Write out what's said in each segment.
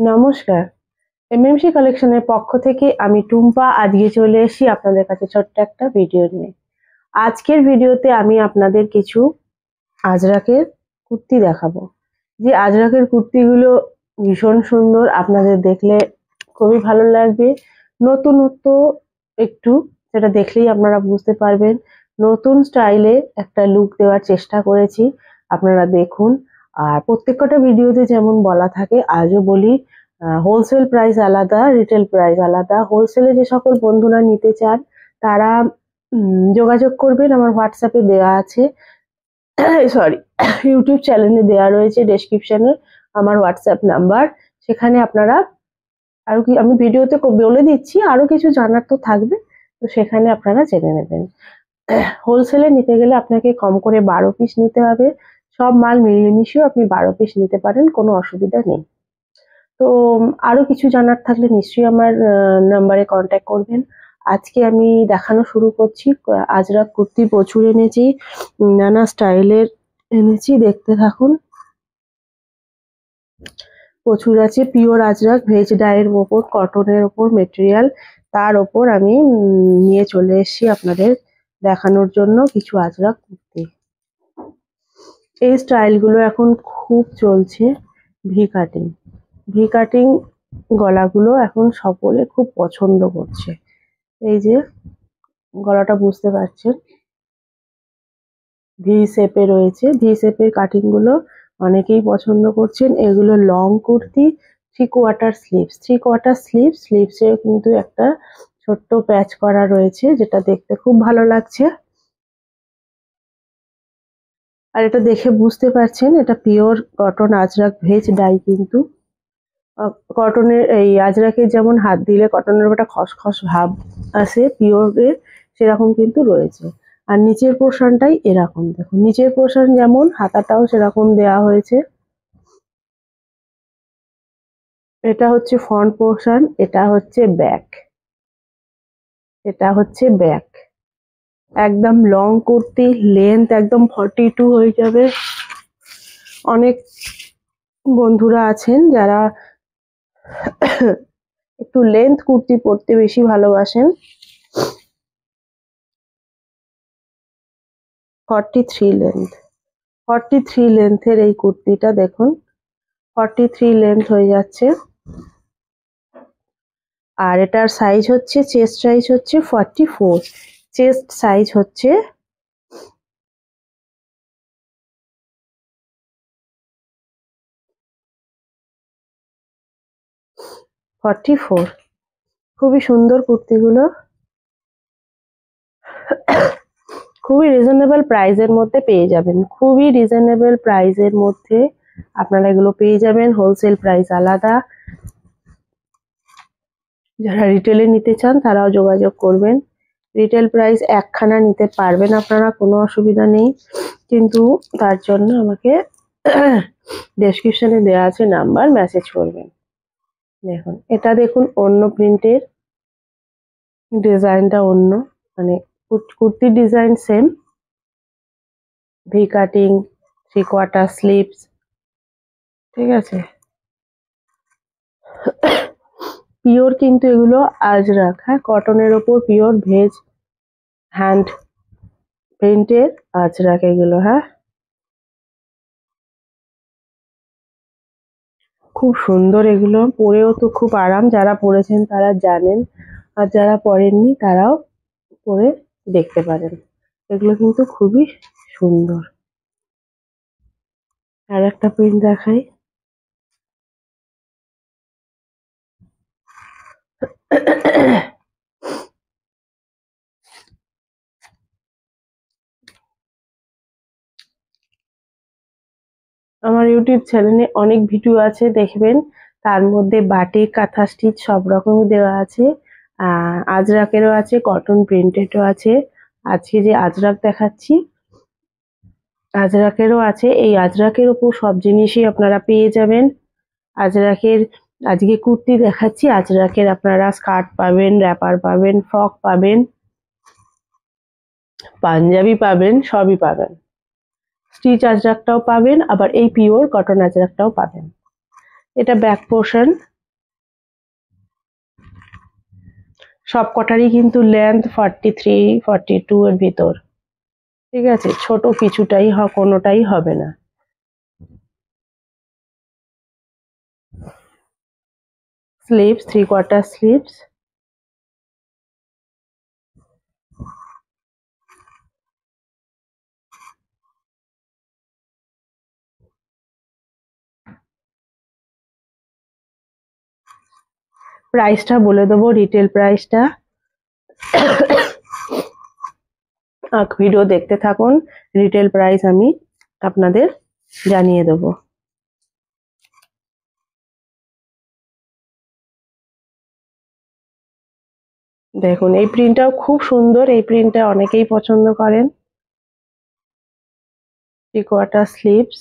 নমস্কার, এমএমসি কালেকশনের পক্ষ থেকে আমি টুম্পা আজকে চলে এসেছি আপনাদের কাছে ছোট্ট একটা ভিডিও নিয়ে। আজকের ভিডিওতে আমি আপনাদের কিছু আজরাকের কুর্তি দেখাবো। যে আজরাকের কুর্তিগুলো ভীষণ সুন্দর, আপনাদের দেখলে খুবই ভালো লাগবে। নতুনত্ব একটু, সেটা দেখলেই আপনারা বুঝতে পারবেন। নতুন স্টাইলে একটা লুক দেওয়ার চেষ্টা করেছি, আপনারা দেখুন। আর প্রত্যেকটা ভিডিওতে যেমন বলা থাকে আজও বলি, হোলসেল প্রাইস আলাদা, রিটেল প্রাইস আলাদা। হোলসেলে যে সকল বন্ধুরা নিতে চান তারা যোগাযোগ করবেন, আমার হোয়াটসঅ্যাপে দেওয়া আছে, সরি, ইউটিউব চ্যানেলে দেওয়া রয়েছে ডেসক্রিপশনে আমার হোয়াটসঅ্যাপ নাম্বার। সেখানে আপনারা আরো কি আমি ভিডিওতে বলে দিচ্ছি, আরো কিছু জানার তো থাকবে, তো সেখানে আপনারা জেনে নেবেন। হোলসেলে নিতে গেলে আপনাকে কম করে 12 পিস নিতে হবে। সব মাল মিলিয়ে মিশিয়েও আপনি 12 পিস নিতে পারেন, কোনো অসুবিধা নেই। তো আরো কিছু জানার থাকলে নিশ্চয়ই আমার নাম্বারে কন্ট্যাক্ট করবেন। আজকে আমি দেখানো শুরু করছি। আজরাক কুর্তি প্রচুর এনেছি, নানা স্টাইলের এনেছি, দেখতে থাকুন। প্রচুর আছে পিওর আজরাক, ভেজ ডাইয়ের ওপর, কটনের ওপর মেটেরিয়াল, তার ওপর আমি নিয়ে চলে এসেছি আপনাদের দেখানোর জন্য কিছু আজরাক কুর্তি। এই স্টাইলগুলো এখন খুব চলছে, ভি কাটিং। ভি কাটিং গলাগুলো এখন সকলে খুব পছন্দ করছে। এই যে গলাটা বুঝতে পারছেন, ভি শেপে রয়েছে। ভি শেপের কাটিং গুলো অনেকেই পছন্দ করছেন। এগুলো লং কুর্তি, 3/4 স্লিভস। 3/4 স্লিভস, স্লিভসেও কিন্তু একটা ছোট্ট প্যাচ করা রয়েছে, যেটা দেখতে খুব ভালো লাগছে। আর এটা দেখে বুঝতে পারছেন এটা pure cotton Ajrak veg die. কিন্তু কটনের এই আজরাকের যেমন হাত দিলে কটনের একটা খসখস ভাব আসে, পিওরের সেরকম কিন্তু রয়েছে। আর নিচের পোর্শনটাই এরকম, দেখুন নিচের পোর্শন যেমন, হাতাটাও সেরকম দেওয়া হয়েছে। এটা হচ্ছে ফ্রন্ট পোর্শন, এটা হচ্ছে ব্যাক, এটা হচ্ছে ব্যাক। একদম লং কুর্তি, লেন্থ একদম 42 হয়ে যাবে। অনেক বন্ধুরা আছেন যারা একটু লেন্থ কুর্তি পরতে বেশি ভালোবাসেন। 43 লেন্থ, 43 লেন্থের এই কুর্তিটা দেখুন, 43 লেন্থ হয়ে যাচ্ছে। আর এটার সাইজ হচ্ছে, চেস্ট সাইজ হচ্ছে 44, চেস্ট সাইজ হচ্ছে 44। খুবই সুন্দর কুর্তিগুলো, খুবই রিজনেবল প্রাইসের মধ্যে পেয়ে যাবেন। খুবই রিজনেবল প্রাইসের মধ্যে আপনারা এগুলো পেয়ে যাবেন। হোলসেল প্রাইস আলাদা, যারা রিটেলে নিতে চান তারাও যোগাযোগ করবেন। রিটেল প্রাইস একখানা নিতে পারবেন আপনারা, কোনো অসুবিধা নেই, কিন্তু তার জন্য আমাকে ডেসক্রিপশনে দেওয়া আছে নাম্বার, মেসেজ করবেন। দেখুন এটা দেখুন, অন্য প্রিন্টের ডিজাইনটা অন্য, মানে কুর্তির design same, V cutting, 3/4 sleeves, ঠিক আছে। পিওর কিন্তু এগুলো আজরাক, হ্যাঁ, কটনের ওপর পিওর ভেজ হ্যান্ড প্রিন্টের আজরাক এগুলো, হ্যাঁ, খুব সুন্দর। এগুলো পরেও তো খুব আরাম, যারা পরেছেন তারা জানেন, আর যারা পরেননি তারাও পরে দেখতে পারেন। এগুলো কিন্তু খুবই সুন্দর। আর একটা প্রিন্ট দেখাই, আমার ইউটিউব চ্যানেলে অনেক ভিডিও আছে, দেখবেন। তার মধ্যে বাটিক, কাঁথা স্টিচ সব রকমই দেওয়া আছে। আজরাকেরও আছে, কটন প্রিন্টেডও আছে। আজকে যে আজরাক দেখাচ্ছি, আজরাকেরও আছে। এই আজরাকের উপর সব জিনিসই আপনারা পেয়ে যাবেন। আজরাকের আজকে কুর্তি দেখাচ্ছি, আজরাকের আপনারা স্কার্ট পাবেন, র্যাপার পাবেন, ফ্রক পাবেন, পাঞ্জাবি পাবেন, সবই পাবেন। স্টিচ আজরাকটাও পাবেন, আবার এই পিওর কটন আজরাকটাও পাবেন। এটা ব্যাক পোর্শন, সব কটারই কিন্তু লেন্থ 43 42 এর ভিতর, ঠিক আছে, ছোট কিছুটাই কোনোটাই হবে না। Sleeves 3/4 sleeves. প্রাইসটা বলে দেবো, রিটেল প্রাইসটা। ভিডিও দেখতে থাকুন, রিটেল প্রাইস আমি আপনাদের জানিয়ে দেবো। দেখুন এই প্রিন্টটাও খুব সুন্দর, এই প্রিন্টটা অনেকেই পছন্দ করেন। 3/4 স্লিভস,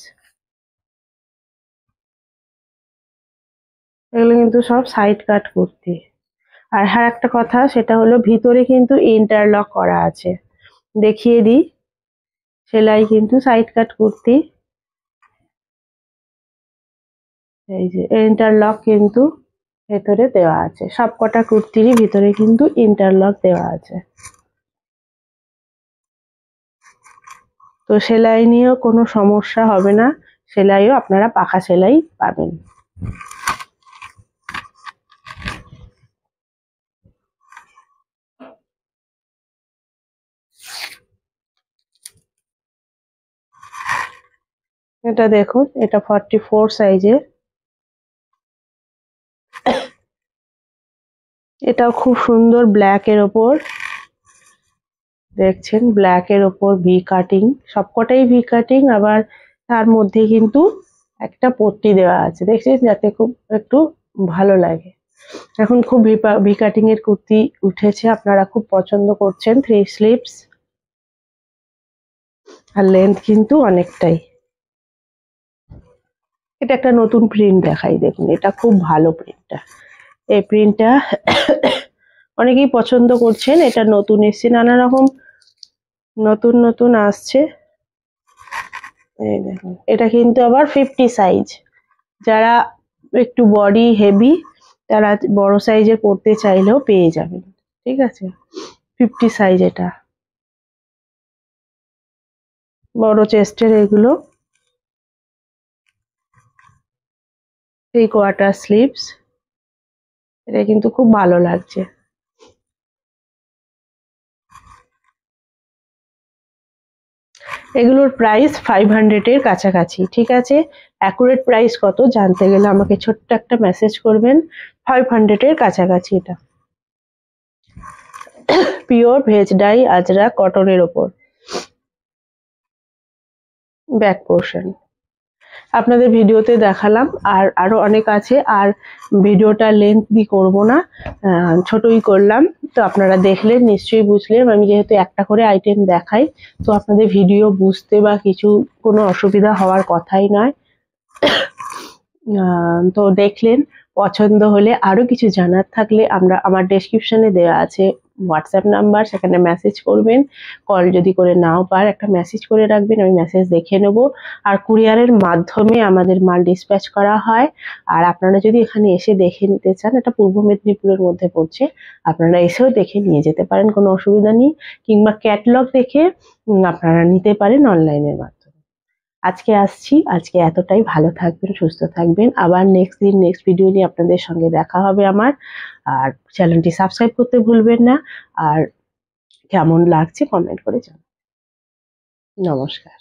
এগুলো কিন্তু সব সাইড কাট কুর্তি। আর হ্যাঁ একটা কথা, সেটা হলো ভিতরে কিন্তু ইন্টারলক করা আছে, দেখিয়ে দিই। সেলাই কিন্তু সাইড কাট কুর্তি, এই যে ইন্টারলক কিন্তু ভেতরে দেওয়া আছে, সবকটা কুর্তিরই ভিতরে কিন্তু ইন্টারলক দেওয়া আছে। তো সেলাই নিয়েও কোনো সমস্যা হবে না, সেলাইও আপনারা পাকা সেলাই পাবেন। এটা দেখুন, এটা 44 সাইজের, এটাও খুব সুন্দর, ব্ল্যাক এর ওপর দেখছেন, ব্ল্যাক এর ওপর ভি কাটিং, সবকটাই ভি কাটিং, আবার তার মধ্যে কিন্তু একটা পট্টি দেওয়া আছে, দেখছেন, যাতে খুব একটু ভালো লাগে। এখন খুব ভি কাটিং এর কুর্তি উঠেছে, আপনারা খুব পছন্দ করছেন। 3 স্লিভস, আর লেন্থ কিন্তু অনেকটাই। এটা একটা নতুন প্রিন্ট দেখাই, দেখুন এটা খুব ভালো প্রিন্টটা, এই প্রিন্টটা অনেকেই পছন্দ করছেন। এটা নতুন এসছে, নানা রকম নতুন নতুন আসছে। এই দেখুন, এটা কিন্তু আবার 50 সাইজ, যারা একটু বডি হেভি তারা বড় সাইজে পড়তে চাইলেও পেয়ে যাবেন, ঠিক আছে। 50 সাইজ, এটা বড় চেস্টের এগুলো। 3/4 স্লিভস, এটা কিন্তু খুব ভালো লাগছে। এগুলোর প্রাইস 500 এর কাছাকাছি, ঠিক আছে। অ্যাকুরেট প্রাইস কত জানতে গেলে আমাকে ছোট্ট একটা মেসেজ করবেন। 500 এর কাছাকাছি। এটা পিওর ভেজ ডাই আজরাক কটনের ওপর, ব্যাক পোর্শন আপনাদের ভিডিওতে দেখালাম, আর আরো অনেক আছে, আর ভিডিওটা লেন্থি করব না, ছোটই করলাম। তো আপনারা দেখলেন, নিশ্চয়ই বুঝলেন। আমি যেহেতু একটা করে আইটেম দেখাই, তো আপনাদের ভিডিও বুঝতে বা কিছু কোনো অসুবিধা হওয়ার কথাই নয়। তো দেখলেন, পছন্দ হলে আরো কিছু জানার থাকলে আমার ডেসক্রিপশনে দেওয়া আছে হোয়াটসঅ্যাপ নাম্বার, সেখানে মেসেজ করবেন। কল যদি করে নাও পার, একটা মেসেজ করে রাখবেন, আমি মেসেজ দেখে নেব। আর কুরিয়ারের মাধ্যমে আমাদের মাল ডিসপ্যাচ করা হয়। আর আপনারা যদি এখানে এসে দেখে নিতে চান, এটা পূর্ব মেদিনীপুরের মধ্যে পড়ছে, আপনারা এসেও দেখে নিয়ে যেতে পারেন, কোনো অসুবিধা নেই। কিংবা ক্যাটালগ দেখে আপনারা নিতে পারেন অনলাইনের মাধ্যমে। আজকে আসছি, আজকে এতটাই। ভালো থাকবেন, সুস্থ থাকবেন। আবার নেক্সট দিন নেক্সট ভিডিও নিয়ে আপনাদের সঙ্গে দেখা হবে আমার। আর চ্যানেলটি সাবস্ক্রাইব করতে ভুলবেন না। আর কেমন লাগছে কমেন্ট করে জানাবেন। নমস্কার।